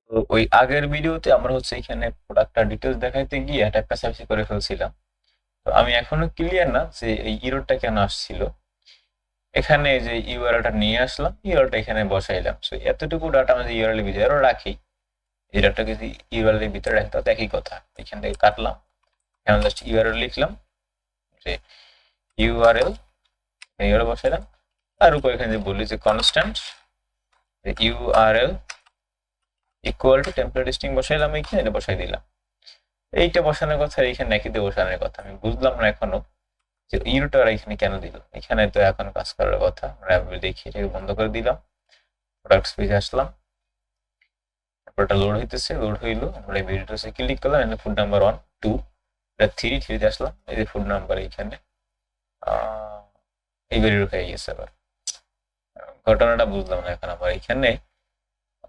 তো ওই আগের ভিডিওতে আমরা হচ্ছে এখানে প্রোডাক্টটা ডিটেলস দেখাইতে গিয়ে একটা পেঁচামেচি করে ফেলছিলাম। তো আমি এখনো ক্লিয়ার না যে এই ইরোরটা কেন আসছিল। এখানে যে ইউআরএলটা নিয়ে আসলাম, ইউআরএলটা এখানে বসাইলাম। সো এতটুকু ডাটা আমি ইউআরএল এর ভিতরে রাখি, এই ডাটাকে যদি ইউআরএল এর ভিতরে রাখি তাহলে একই কথা। এখান থেকে কাটলাম, এখানে জাস্ট ইউআরএল লিখলাম যে ইউআরএল, ইউআরএল বসাইলাম। তার উপর এখানে যে বলি যে constant URL equal to template string বসাইলাম, এইখানে এটা বসাই দিলাম। এইটা বসানোর কথা, এইখানে একইতে বসানোর কথা। আমি বুঝলাম না এখনো যে ইউটা এখানে কেন দিল। এখানে তো এখন কাজ করার কথা। আমরা দেখি, এটাকে বন্ধ করে দিলাম, প্রোডাক্ট পেজে আসলাম, তারপরটা লোড হইতেছে, লোড হইলো। আমরা এই ভিডিওটা ক্লিক করলাম, এখানে ফুড নাম্বার 1 2, এটা 3 3 আসলাম। এই যে ফুড নাম্বার এখানে এই ভ্যালু হয়ে গেছে। আবার ঘটনাটা বুঝলাম না এখন আমার। এখানে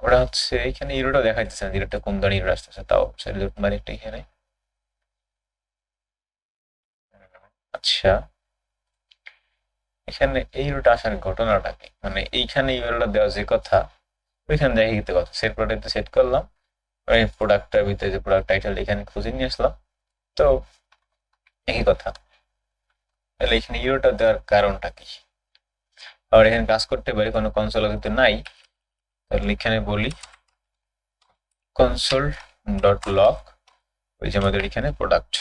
ওরা হচ্ছে এখানে ইউরোটা দেখাইতেছে না, ইউরোটা কোন ধরনের ইউরো আসতেছে। তাও লোড মারি একটা এখানে। আচ্ছা, এখানে এই ইউরোটা আসার ঘটনাটা কি? মানে এইখানে ইউরোটা দেওয়া যে কথা, ওইখানে দেখে দিতে কথা। সেট প্রোডাক্টে সেট করলাম, ওই প্রোডাক্টটার ভিতরে যে প্রোডাক্ট টাইটেল এখানে খুঁজে নিয়ে আসলাম। তো একই কথা। তাহলে এখানে ইউরোটা দেওয়ার কারণটা কি? আবার এখানে কাজ করতে পারি, কোনো কনসোল যদি নাই, তাহলে এখানে বলি কনসোল ডট লগ, ওই যে আমাদের এখানে প্রোডাক্ট।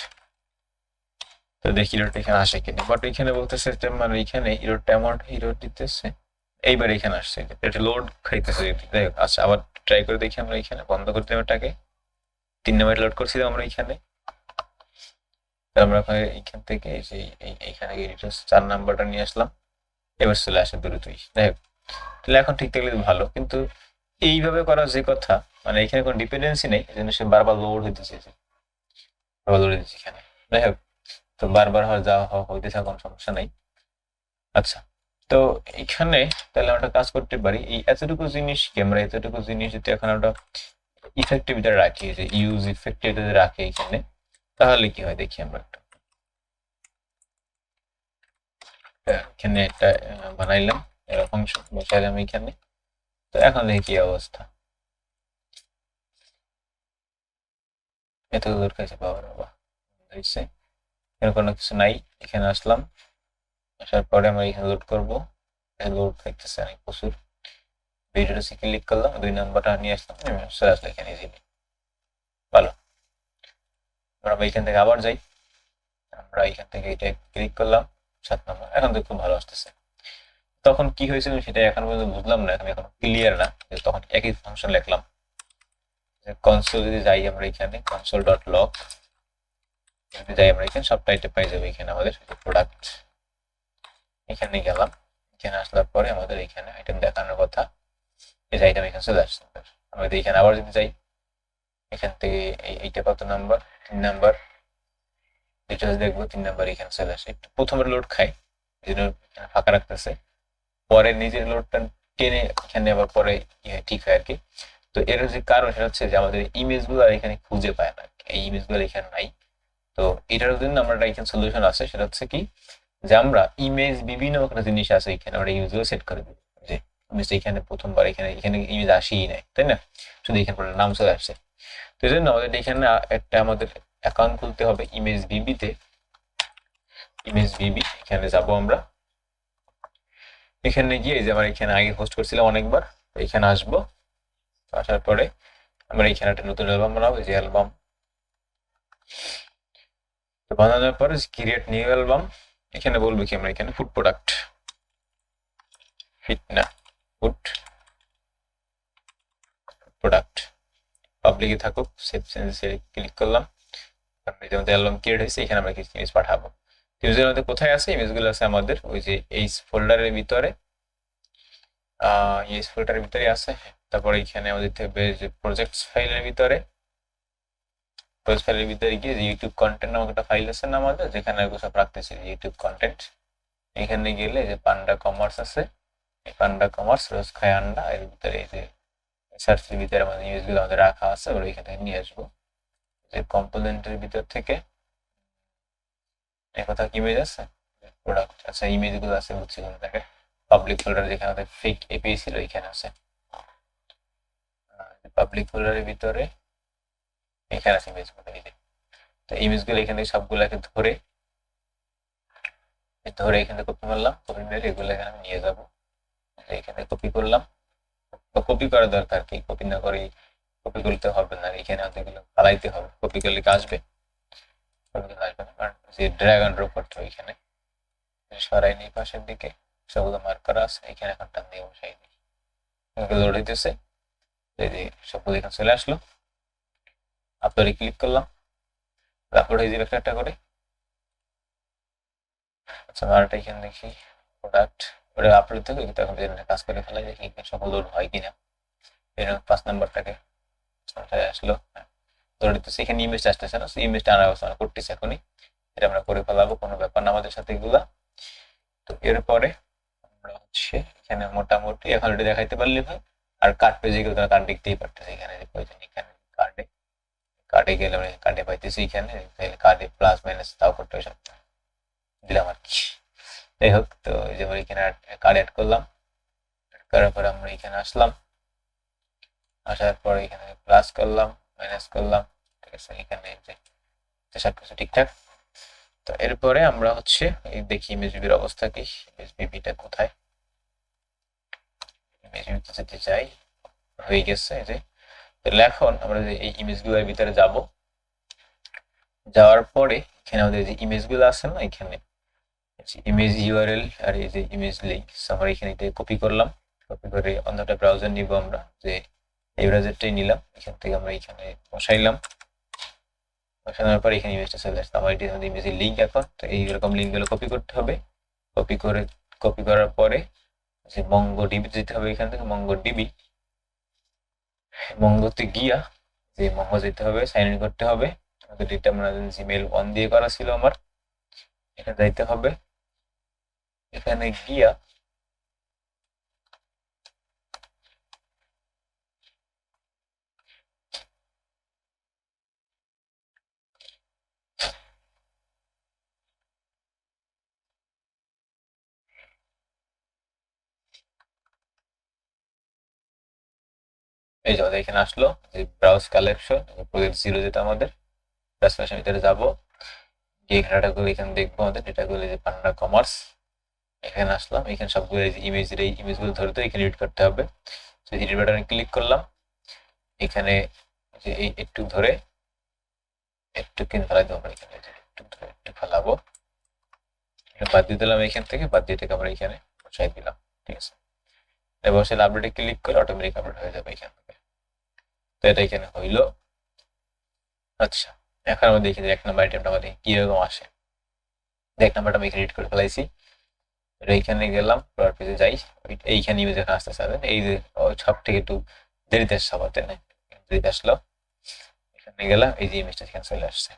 তো দেখি ইরোটা এখানে আসে কিনা। বাট এখানে বলতেছে মানে এখানে ইরোটা অ্যামাউন্ট হিরো দিতেছে, এইবার এখানে আসছে, এটা লোড খাইতেছে। আচ্ছা, আবার ট্রাই করে দেখি। আমরা এখানে বন্ধ করে দিলাম এটাকে, 3 নাম্বার লোড করছিলাম আমরা এখানে। আমরা এইখান থেকে এইখানে 4 নাম্বারটা নিয়ে আসলাম, এবার চলে আসে দ্রুতই। যাই হোক, তাহলে এখন ঠিক থাকলে ভালো। কিন্তু এইভাবে করা যে কথা, মানে এখানে কোনো ডিপেন্ডেন্সি নেই, এই জন্য সে বারবার লোড হইতেছে, বারবার লোড হইতেছে এখানে। যাই হোক, তো বারবার যাওয়া হইতেছে, কোনো সমস্যা নেই। আচ্ছা, তো এখানে তাহলে আমরা কাজ করতে পারি। এই এতটুকু জিনিস কি, আমরা এতটুকু জিনিস যদি এখন আমরা ইফেক্টের ভিতরে রাখি, যে ইউজ ইফেক্টের ভিতরে রাখি এখানে, তাহলে কি হয় দেখি আমরা একটা। এখানে একটা বানাইলাম, ফাংশন বসাইলাম এখানে। তো এখন দেখি কি অবস্থা। এত দূর কাছে পাওয়ার বাবা হয়েছে, এখানে কোনো কিছু নাই। এখানে আসলাম, আসার পরে আমরা এখানে লোড করবো। লোড দেখতেছে অনেক প্রচুর। ভিডিওটা ক্লিক করলাম, 2 নাম্বারটা নিয়ে আসলাম, চলে আসলো এখানে ইজিলি। ভালো। আমরা এখান থেকে আবার যাই, আমরা এখান থেকে এটা ক্লিক করলাম, 7 নাম্বার। এখন তো খুব ভালো আসতেছে। তখন কি হয়েছিল সেটা এখন পর্যন্ত বুঝলাম না, আমি এখন ক্লিয়ার না যে তখন একই ফাংশন লিখলাম। কনসোল যদি যাই আমরা এখানে কনসোল ডট লগ, যদি যাই আমরা এখানে সব টাইটে পাই যাবে। এখানে আমাদের প্রোডাক্ট, এখানে গেলাম। এখানে আসলার পরে আমাদের এখানে আইটেম দেখানোর কথা, এই আইটেম এখানে চলে আসছে। আমরা এখানে আবার যদি যাই, এখান থেকে এইটা কত নাম্বার, 3 নাম্বার, ডিটেলস দেখবো। 3 নাম্বার এখানে চলে আসে। একটু প্রথমে লোড খাই, এই জন্য ফাঁকা রাখতেছে। পরে নিজের লোডটা টেনে এখানে আবার পরে ঠিক হয় আর কি। তো এর যে কারণ সেটা হচ্ছে যে আমাদের ইমেজ গুলো আর এখানে খুঁজে পায় না, এই ইমেজ গুলো এখানে নাই। তো এটার জন্য আমরা এখানে সলিউশন আছে, সেটা হচ্ছে কি, যে আমরা ইমেজ বিভিন্ন একটা জিনিস আছে এখানে, আমরা ইমেজ গুলো সেট করে দিই। যে ইমেজ এখানে প্রথমবার এখানে এখানে ইমেজ আসেই নাই, তাই না? শুধু এখানে নাম চলে আসছে। তো এই জন্য আমাদের এখানে একটা আমাদের অ্যাকাউন্ট খুলতে হবে ইমেজ বিবিতে। ইমেজ বিবি, এখানে যাব আমরা। এখানে গিয়ে যে আমরা এখানে আগে হোস্ট করছিলাম অনেকবার, তো এখানে আসবো। আসার পরে আমরা এখানে একটা নতুন অ্যালবাম বানাবো, যে অ্যালবাম। তো বানানোর পরে ক্রিয়েট নিউ অ্যালবাম, এখানে বলবো কি আমরা এখানে ফুড প্রোডাক্ট, ফিট না ফুড প্রোডাক্ট, পাবলিকে থাকুক। সেভ চেঞ্জে ক্লিক করলাম। আমাদের অ্যালবাম ক্রিয়েট হয়েছে, এখানে আমরা কিছু ইমেজ পাঠাবো। ইমেজের মধ্যে কোথায় আছে? ইমেজগুলো আছে আমাদের ওই যে এই ফোল্ডারের ভিতরে, এই ফোল্ডারের ভিতরে আছে। তারপরে এখানে আমাদের থাকবে যে প্রজেক্টস ফাইলের ভিতরে, প্রজেক্ট ফাইলের ভিতরে গিয়ে ইউটিউব কন্টেন্ট নামক একটা ফাইল আছে না আমাদের, যেখানে সব রাখতেছি ইউটিউব কন্টেন্ট। এখানে গেলে যে পান্ডা কমার্স আছে, এই পান্ডা কমার্স রোজ খায় আন্ডা, এর ভিতরে এই যে সার্চের ভিতরে আমাদের ইমেজগুলো আমাদের রাখা আছে, ওরা এখান থেকে নিয়ে আসবো। যে কম্পোনেন্টের ভিতর থেকে এক কথা কি ইমেজ আছে, প্রোডাক্ট। আচ্ছা, ইমেজগুলো আছে বুঝছি কোন থেকে, পাবলিক ফোল্ডার যেখানে আমাদের ফেক এপিআই ছিল এখানে আছে। পাবলিক পাবলিক ফোল্ডারের ভিতরে এখানে আছে ইমেজগুলো। তো ইমেজগুলো এখানে সবগুলোকে ধরে এখানে কপি করলাম, কপি মেরে এগুলো এখানে আমি নিয়ে যাবো। এখানে কপি করলাম, কপি করা দরকার কি, কপি না করে কপি করতে হবে না, এখানে এগুলো ফালাইতে হবে। কপি করলে কি আসবে? কপি করলে আসবে না, কারণ যে ড্র্যাগ এন্ড ড্রপ করতে হবে। এখানে সরাই নিই পাশের দিকে, সবগুলো মার্ক করা আছে, এখানে এখন টান দিয়ে বসাই দিই। লোড হইতেছে, এই যে সবগুলো এখানে চলে আসলো। আপলোডে ক্লিক করলাম, আপলোড হয়ে যাবে একটা একটা করে। আচ্ছা আরেকটা এখানে দেখি প্রোডাক্ট, ওটা আপলোড থেকে এখন কাজ করে ফেলা যায়, কি সফল লোড হয় কিনা। এরকম 5 নাম্বারটাকে আসলো, ধরে দিতেছে এখানে ইমেজ আসতেছে না, ইমেজটা আনার অবস্থা করতেছে এখনই। এটা আমরা করে ফেলাবো, কোনো ব্যাপার না আমাদের সাথে এগুলা। তো এরপরে আমরা হচ্ছে এখানে মোটামুটি এখন এটা দেখাইতে পারলে হয়। আর কার্ড পেজে গেলে তারা কার্ড দেখতেই পারতেছে, এখানে যে প্রয়োজন এখানে কার্ডে গেলে আমরা কার্ডে পাইতেছি, এখানে তাহলে কার্ডে প্লাস মাইনাস তাও করতে হবে, সব দিলাম আর কি। যাই হোক, তো এই যে এখানে কার্ড অ্যাড করলাম, করার পরে আমরা এখানে আসলাম, আসার পরে এখানে প্লাস করলাম, মাইনাস করলাম, ঠিক আছে। এখানে যে সবকিছু ঠিকঠাক। তো এরপরে আমরা হচ্ছে এই দেখি ইমেজবির অবস্থা কি, ইমেজবিটা কোথায়। ইমেজবিতে যেতে চাই, হয়ে গেছে এই যে। তাহলে এখন আমরা যে এই ইমেজগুলোর ভিতরে যাব, যাওয়ার পরে এখানে আমাদের যে ইমেজগুলো আছে না, এখানে ইমেজ ইউআরএল আর এই যে ইমেজ লিঙ্ক, আমরা এখানে কপি করলাম। কপি করে অন্যটা ব্রাউজার নিব আমরা, যে এই ব্রাউজারটাই নিলাম, এখান থেকে আমরা এখানে বসাইলাম। বসানোর পর এখানে ইমেজটা চলে আসছে আমার, এটি আমাদের ইমেজের লিঙ্ক। এখন তো এইরকম লিঙ্কগুলো কপি করতে হবে। কপি করার পরে যে মঙ্গোডিবি যেতে হবে, এখান থেকে মঙ্গোতে গিয়া যে মঙ্গো যেতে হবে, সাইন ইন করতে হবে। আমাদের এটা আমরা জিমেল 1 দিয়ে করা ছিল আমার, এখানে যাইতে হবে। এখানে গিয়া এই যে আমাদের এখানে আসলো যে ব্রাউজ কালেকশন, প্রজেক্ট 0 যেটা আমাদের ব্রাউজ কালেকশন ভিতরে যাবো, গিয়ে ডাটাগুলো এখানে দেখবো, আমাদের ডেটাগুলো যে পান্ডা কমার্স। এখানে আসলাম, এখানে সবগুলো ইমেজের এই ইমেজগুলো ধরে তো এখানে এডিট করতে হবে। তো এডিট বাটনে ক্লিক করলাম, এখানে যে এই একটু ধরে একটু কিনে ফেলাই দেবো, এখানে একটু ধরে একটু ফেলাবো, বাদ দিয়ে দিলাম। এখান থেকে বাদ দিয়ে থেকে আমরা এখানে বসাই দিলাম, ঠিক আছে। বসে আপডেটে ক্লিক করে অটোমেটিক আপডেট হয়ে যাবে এখান থেকে। তো এটা এখানে হইলো। আচ্ছা, এখন আমরা দেখি যে 1 নাম্বার আইটেমটা আমাদের কিরকম আসে। 1 নাম্বারটা আমি এখানে এডিট করে ফেলাইছি। এইখানে গেলাম, পেজে যাই, এইখানে ইমেজ এখানে আসতে চাবেন, এই যে সব থেকে একটু দেরিতে আসছে সবার, তাই না? দেরিতে আসলো, এখানে গেলাম, এই যে ইমেজটা এখানে চলে আসছে।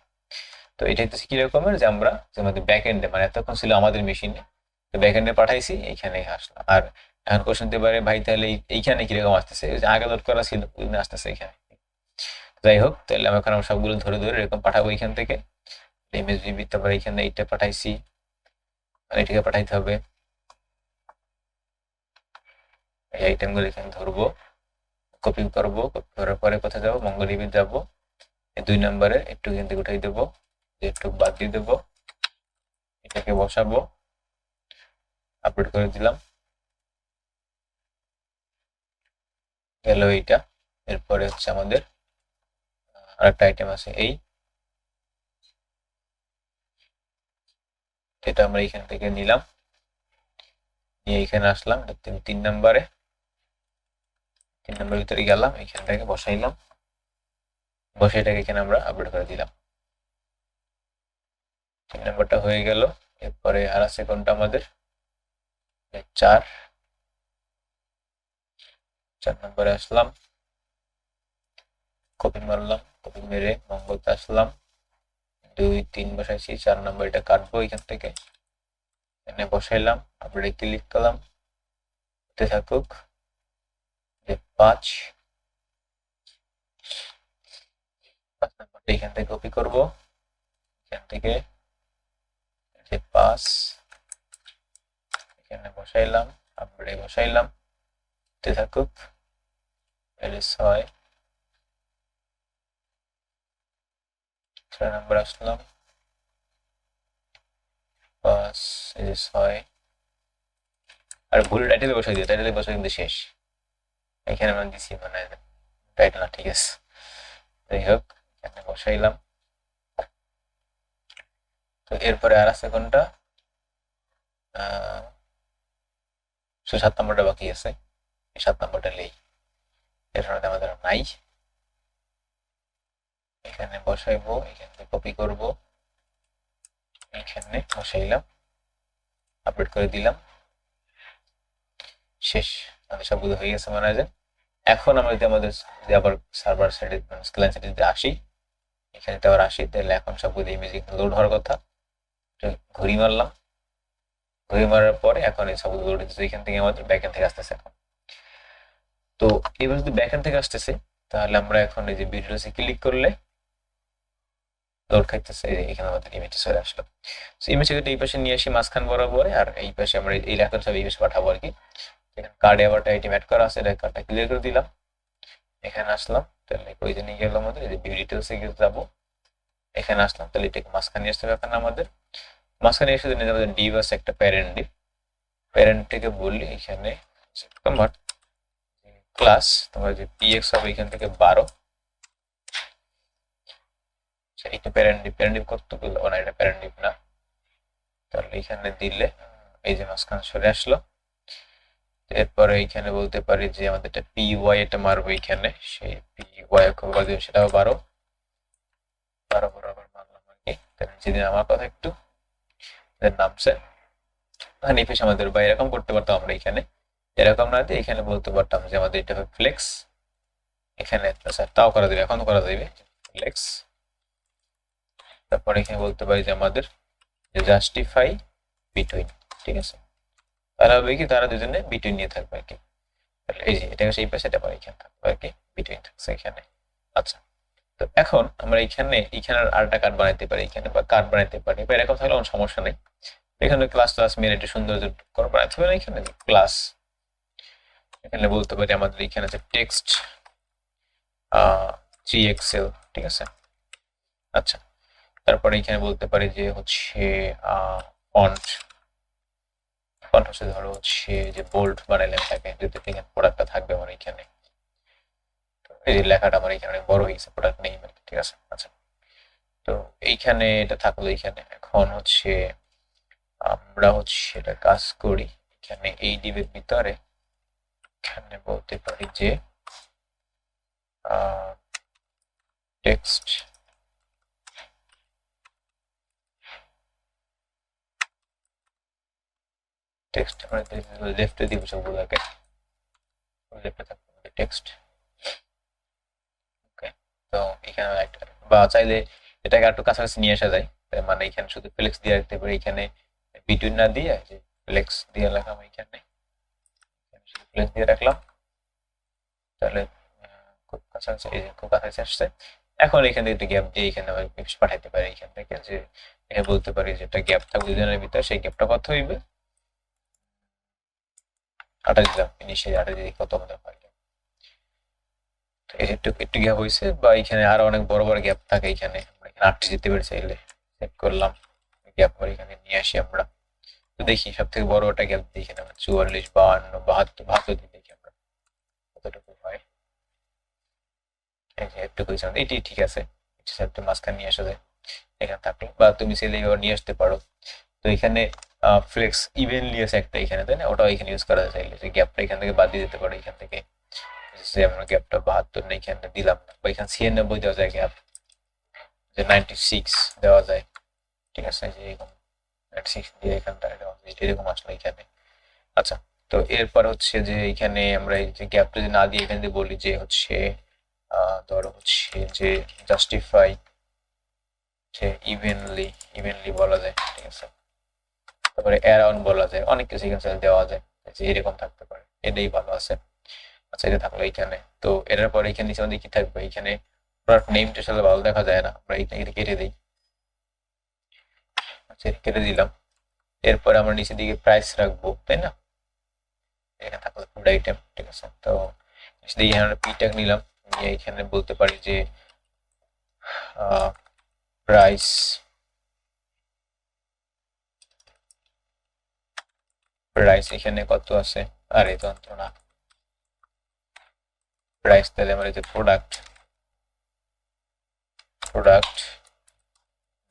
তো এটা হচ্ছে কি রকমের, যে আমরা যে আমাদের ব্যাক এন্ডে, মানে এতক্ষণ ছিল আমাদের মেশিনে, তো ব্যাক এন্ডে পাঠাইছি, এইখানে আসলো। আর এখন কোশ্চেন হতে পারে, ভাই তাহলে এইখানে কিরকম আসতেছে, যে আগে লোড করা ছিল আসতেছে এখানে। যাই হোক, তাহলে আমি এখন সবগুলো ধরে ধরে এরকম পাঠাবো এখান থেকে। ইমেজ বিবি, তারপরে এখানে এইটা পাঠাইছি, আর এটাকে পাঠাইতে হবে। এই আইটেমগুলো এখানে ধরবো, কপি করবো, কপি করার পরে কোথায় যাবো, মঙ্গোডিবি যাবো, 2 নম্বরে একটু এখান থেকে উঠাই দেবো, একটু বাদ দিয়ে দেবো, এটাকে বসাবো, আপলোড করে দিলাম, গেল এইটা। এরপরে হচ্ছে আমাদের আরেকটা আইটেম আছে, এটা আমরা এখান থেকে নিলাম, নিয়ে এখানে আসলাম 3 নম্বরে, 3 নম্বরের ভিতরে গেলাম, এখান থেকে বসাইলাম, বসে এটাকে এখানে আমরা আপলোড করে দিলাম। 3 নম্বরটা হয়ে গেল। এরপরে আর আছে কোনটা আমাদের, 4 নম্বরে আসলাম, কপি মারলাম, কপি মেরে মঙ্গলতে আসলাম, 2 3 বসাইছি, 4 নম্বর এটা কাটবো এখান থেকে, এখানে বসাইলাম, আপলোডে ক্লিক করলাম, হতে থাকুক। 5 নম্বরটা এখান থেকে কপি করব, এখান থেকে 5 এখানে বসাইলাম, আপলোডে বসাইলাম, হতে থাকুক। 6 6 নাম্বার আসলাম, 5 এই যে 6, আর ভুল টাইটেল বসাই দিই, টাইটেল বসাই কিন্তু শেষ। এখানে আমরা দিছি মানে টাইটেল না, ঠিক আছে, যাই হোক এখানে বসাইলাম। তো এরপরে আর আছে কোনটা, 7 নম্বরটা বাকি আছে, এই 7 নম্বরটা নেই, এর সাথে আমাদের নাই। এখানে বসাইবো, এখানে কপি করব, এখানে বসাইলাম, আপলোড করে দিলাম, শেষ। আমাদের সবগুলো হয়ে গেছে মনে হয়। এখন আমরা যদি আমাদের যদি আবার সার্ভার সাইডে ক্লায়েন্ট সাইডে যদি আসি, এখানে আবার আসি, তাহলে এখন সবগুলো ইমেজ লোড হওয়ার কথা। ঘড়ি মারলাম, ঘড়ি মারার পরে এখন এই সবগুলো লোড হচ্ছে, এখান থেকে আমাদের ব্যাকএন্ড থেকে আসতেছে এখন। তো এবার যদি ব্যাকএন্ড থেকে আসতেছে, তাহলে আমরা এখন এই যে ভিডিওতে ক্লিক করলে লোড খাইতেছে, এখানে আমাদের ইমেজটা চলে আসলো। সো ইমেজটা এই পাশে নিয়ে আসি মাঝখান বরাবর, আর এই পাশে আমরা এই লেখাটা সব এই পাশে পাঠাবো আর কি। এখানে কার্ডে আবার আইটেম অ্যাড করা আছে, এটা কার্ডটা ক্লিয়ার করে দিলাম, এখানে আসলাম, তাহলে ওই যে নিয়ে গেল আমাদের এই যে ভিউ ডিটেলসে যাবো, এখানে আসলাম, তাহলে এটাকে মাঝখানে আসতে হবে এখন আমাদের। মাঝখানে এসে নিয়ে আমাদের ডিভ আছে একটা প্যারেন্ট ডিভ, প্যারেন্ট থেকে বললি এখানে কনভার্ট ক্লাস, তোমার যে px হবে এখান থেকে 12, এইটা প্যারেন্ট ডিভ কতগুলো, না এটা প্যারেন্ট ডিভ না, তাহলে এখানে দিলে এই যে মাঝখানে সরে আসলো। এরপরে এইখানে বলতে পারি যে আমাদের একটা py এটা মারবো এখানে, সেই py কবে দেব সেটাও 12 বরাবর মারলাম আর কি। তাহলে যেদিন আমার কথা একটু নামছে, এই পেশে আমাদের বা এরকম করতে পারতাম আমরা, এখানে এরকম না দিয়ে এখানে বলতে পারতাম যে আমাদের এটা হবে ফ্লেক্স, এখানে তাও করা যাবে, এখন করা যাবে ফ্লেক্স। তারপরে এখানে বলতে পারি যে আমাদের জাস্টিফাই বিটুইন, ঠিক আছে, তারা হবে কি তারা দুজনে বিটুইন নিয়ে থাকবে আর কি। তাহলে এই যে এটা সেই পাশে, এটা এখানে থাকবে আর কি, বিটুইন থাকছে এখানে। আচ্ছা, তো এখন আমরা এখানে আরেকটা কার্ড বানাইতে পারি, এখানে বা কার্ড বানাইতে পারি, বা এরকম থাকলে কোনো সমস্যা নেই। এখানে ক্লাস মেরে একটু সুন্দর করে বানাইতে হবে না, এখানে ক্লাস, এখানে বলতে পারি আমাদের এখানে আছে টেক্সট 3xl, ঠিক আছে। আচ্ছা, তারপরে এখানে বলতে পারি যে হচ্ছে ফন্ট হচ্ছে ধরো হচ্ছে যে বোল্ড বানাইলাম থাকে, যদি এখানে প্রোডাক্টটা থাকবে আমার এখানে, এই যে লেখাটা আমার এখানে অনেক বড় হয়ে গেছে, প্রোডাক্ট নেই, ঠিক আছে। আচ্ছা, তো এইখানে এটা থাকলো এখানে। এখন হচ্ছে আমরা হচ্ছে এটা কাজ করি, এখানে এই ডিভের ভিতরে এখানে বলতে পারি যে টেক্সট আমরা লেফটে দিব সবগুলোকে, লেফটে থাকবে টেক্সট, ওকে। তো এখানে একটা বা চাইলে এটাকে একটু কাছাকাছি নিয়ে আসা যায়, মানে এখানে শুধু ফ্লেক্স দিয়ে রাখতে পারি, এখানে বিটুইন না দিয়ে যে ফ্লেক্স দিয়ে রাখলাম, এখানে শুধু ফ্লেক্স দিয়ে রাখলাম, তাহলে খুব কাছাকাছি, এই যে খুব কাছাকাছি আসছে। এখন এখান থেকে একটা গ্যাপ দিয়ে এখানে আবার পাঠাইতে পারি, এখান থেকে যে এখানে বলতে পারি যে একটা গ্যাপ থাকবে দুজনের ভিতরে, সেই গ্যাপটা কত হইবে 28 দিলাম, ইনিশিয়ালি 28 দিয়ে কত আমাদের হয়, একটু গ্যাপ হয়েছে, বা এখানে আরো অনেক বড় বড় গ্যাপ থাকে, এখানে 28 দিতে পারি চাইলে, সেট করলাম গ্যাপ পরে এখানে নিয়ে আসি আমরা। তো দেখি সব থেকে বড় একটা গ্যাপ দিই এখানে 44, 52, 72 দিয়ে দেখি আমরা কতটুকু হয়। এই যে একটু হয়েছে, এটি ঠিক আছে, একটু মাঝখানে নিয়ে আসা যায় এখানে থাকলো, বা তুমি চাইলে নিয়ে আসতে পারো। তো এখানে ফ্লেক্স ইভেনলি আছে একটা এখানে, তাই না, ওটাও এখানে ইউজ করা চাইলে, যে গ্যাপটা এখান থেকে বাদ দিয়ে দিতে পারো, এখান থেকে যে আমরা গ্যাপটা 72 না এখানে দিলাম না, বা এখানে 96 দেওয়া যায় গ্যাপ, যে 96 দেওয়া যায়, ঠিক আছে, যে এরকম 96 দিয়ে এখানটা এরকম আসলো এখানে। আচ্ছা, তো এরপর হচ্ছে যে এখানে আমরা এই যে গ্যাপটা যদি না দিয়ে এখানে যদি বলি যে হচ্ছে ধরো হচ্ছে যে জাস্টিফাই যে ইভেনলি বলা যায়, ঠিক আছে, তারপরে অ্যারাউন্ড বলা যায়, অনেক কিছু এখানে দেওয়া যায়, যে এরকম থাকতে পারে, এটাই ভালো আছে। আচ্ছা, এটা থাকলো এখানে। তো এটার পরে এখানে নিচে আমাদের কি থাকবে, এখানে প্রোডাক্ট নেমটা আসলে ভালো দেখা যায় না, আমরা এটা কেটে দিই। আচ্ছা, কেটে দিলাম। এরপর আমরা নিচের দিকে প্রাইস রাখবো, তাই না, এখানে থাকলো ফুড আইটেম, ঠিক আছে। তো নিচে দিকে আমরা পি ট্যাগ নিলাম, নিয়ে এখানে বলতে পারি যে প্রাইস এখানে কত আছে? আরে যন্ত্রণা। প্রাইস তাহলে আমরা যে প্রোডাক্ট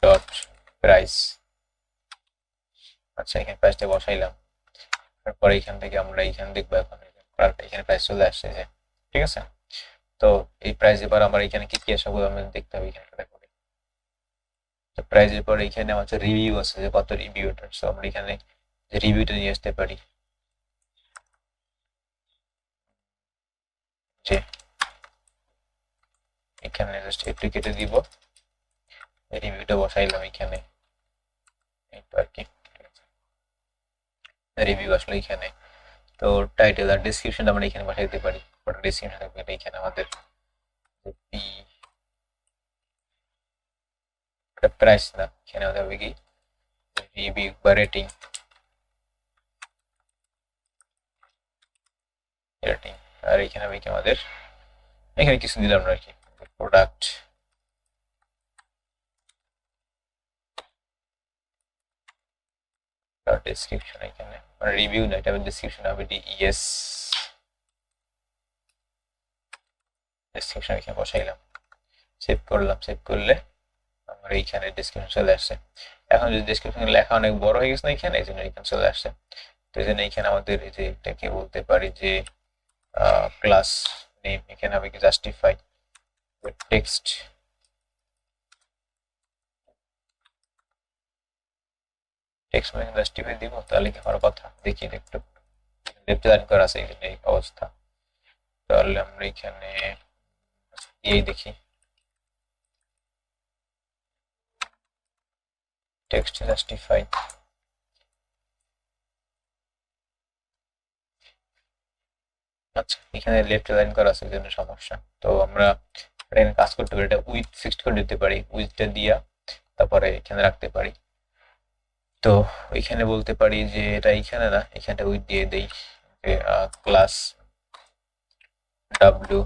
ডট প্রাইস, আচ্ছা এখানে প্রাইসটা বসাইলাম। তারপরে এখান থেকে আমরা এখানে দেখবো এখন এখানে প্রাইস চলে আসছে যে, ঠিক আছে। তো এই প্রাইস এবার আমার এখানে কি কি আছে আমাদের দেখতে হবে এখানে। তো প্রাইসের পরে এখানে আমাদের রিভিউ আছে যে কত রিভিউ এটা, সো আমরা এখানে যে রিভিউটা নিয়ে আসতে পারি, যে এখানে জাস্ট একটু কেটে দিব, রিভিউটা বসাইলাম এখানে, একটু আর কি রিভিউ আসলে এখানে। তো টাইটেল আর ডেসক্রিপশন আমরা এখানে বসাই দিতে পারি। ডেসক্রিপশন থাকবে এখানে আমাদের প্রাইস না, এখানে আমাদের হবে কি রিভিউ বা রেটিং, আর এখানে হবে কি আমাদের এখানে কিছু দিলাম না আর কি, প্রোডাক্ট ডেসক্রিপশন, এখানে মানে রিভিউ না, এটা ডেসক্রিপশন হবে ডিইএস ডেসক্রিপশন এখানে বসাইলাম, সেভ করলাম। সেভ করলে আমার এইখানে ডেসক্রিপশন চলে আসছে। এখন যদি ডেসক্রিপশন লেখা অনেক বড় হয়ে গেছে না এখানে, এই জন্য এখানে চলে আসছে। তো এই জন্য এখানে আমাদের এই যে এটাকে বলতে পারি যে ক্লাস নেম, এখানে হবে কি জাস্টিফাই টেক্সট, টেক্সট মানে জাস্টিফাই দিব, তাহলে কি হওয়ার কথা দেখি একটু রিপ্রেজেন্ট করা আছে এই অবস্থা। তাহলে আমরা এখানে এই দেখি টেক্সট জাস্টিফাই, আচ্ছা এখানে লেফট লাইন করা আছে, এই জন্য সমস্যা। তো আমরা এখানে কাজ করতে পারি, এটা উইথ ফিক্সড করে দিতে পারি, উইথটা দিয়া তারপরে এখানে রাখতে পারি। তো এখানে বলতে পারি যে এটা এখানে না, এখানটা উইথ দিয়ে দেই যে ক্লাস ডাব্লিউ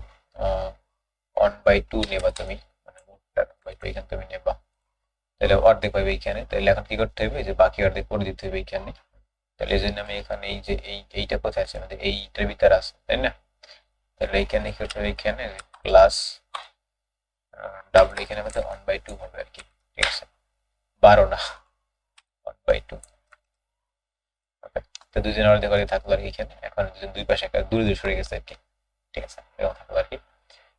1/2 নেবা তুমি, মানে 1/2 এখানে তুমি নেবা, তাহলে অর্ধেক পাবে এইখানে। তাহলে এখন কি করতে হবে যে বাকি অর্ধেক করে দিতে হবে এইখানে। তাহলে এই জন্য আমি এখানে এই যে এইটা কোথায় আছে আমাদের, এইটার ভিতরে আছে তাই না। তাহলে এইখানে কি করতে হবে, এইখানে ক্লাস ডাব্লিউ এখানে আমাদের 1/2 হবে আর কি, ঠিক আছে, 12 না 1/2। ওকে, তো দুজন অর্ধেক করে থাকলো আর কি এখানে। এখন দুজন দুই পাশে একটা দূরে দূরে সরে গেছে আর কি, ঠিক আছে, এরকম থাকলো আর কি।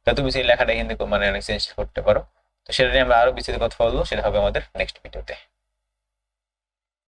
তা তুমি সেই লেখাটা এখান থেকে মানে অনেক চেঞ্জ করতে পারো। তো সেটা নিয়ে আমরা আরো বিস্তারিত কথা বলবো, সেটা হবে আমাদের নেক্সট ভিডিওতে।